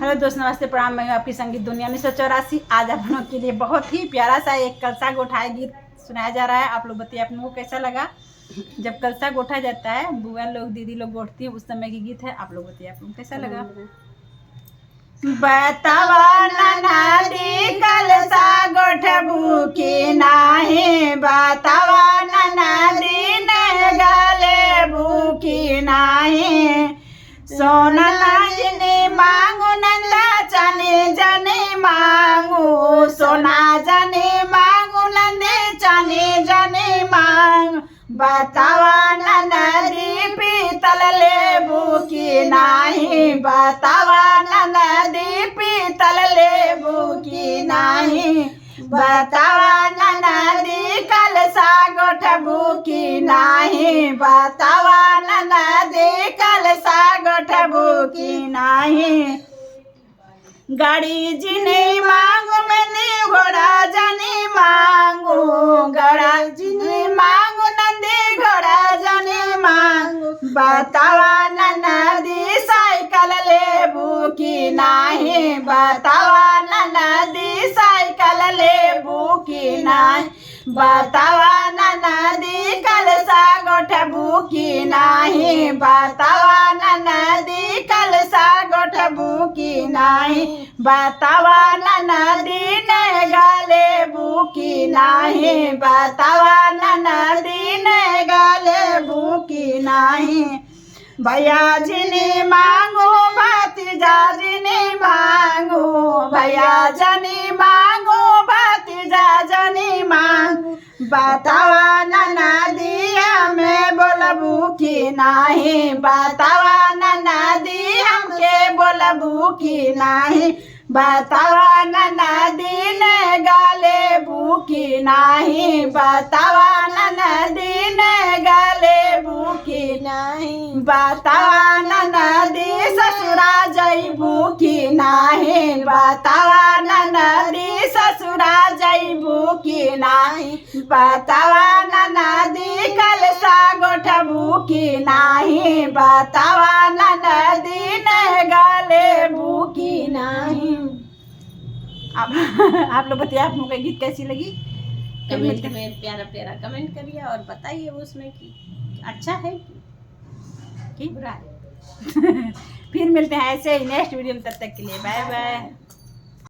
Hello दोस्त, नमस्ते, प्रणाम। मैं आपकी संगीत दुनिया 1984। आज आप लोगों के लिए बहुत ही प्यारा सा एक कलसा गोठाए गीत सुनाया जा रहा है। आप लोग बताइए आप लोगों को कैसा लगा। जब कलसा गोठा जाता है, बुआ लोग दीदी लोग गोठती है, उस समय की गीत है। आप लोग बताइए आप लोग कैसा लगा। बतावा नदी कलसा गोठबू की नाही, बतावा नदी ने गले भूखी नाही। सोना जनी मांगू नंदा चानी जनी मांगू, सोना जनी मांगू नंदे चानी जनी मांग। बतावा नदी पीतल लेबू की नाही, बतावा नदी पीतल लेबू की नाही। बतावा नदी कलसा गोठबू की नाही, बतावा नदी कलसा गोठबू की नाही। गाड़ी जिनी मांगू मैंने घोड़ा जनी मांगू, गड़ा जिनी मांगू नंदी घोड़ा जनी मांगू। बतावा नदी साइकिल लेबू की नाही, बतावा नदी साइकिल लेबू की नाही। बतावा नदी कलसा गोठबू की नाही, बतावा नदी कलसा गोठबू की नाही। बतावा नदी ने गले बुकी नाही, बतावा नदी ने गले बुकी नाही। भैया जिनी मांगू भतीजा जिनी मांगू, भैया जनी मांगू भतीजा जनी मांगू। बतावा नदी हमें बोलबू की नाही, बतावा नदी हमके बोलबू की नाही। बतावा नदी ने गले भूखी नाही, बतावा नदी ने गले भूखी नाही। बतावा नदी ससुरा जई भूखी नाही, बतावा नदी ससुरा जई भूखी नाही। बतावा नदी कलसा गोठबू की नाही, बतावा नदी ने गले भूखी नहीं। आप लोग बताइए आप लोगों को गीत कैसी लगी। कमेंट में प्यारा प्यारा कमेंट करिए और बताइए उसमें कि अच्छा है कि बुरा है। फिर मिलते हैं ऐसे ही नेक्स्ट वीडियो में, तब तक के लिए बाय बाय।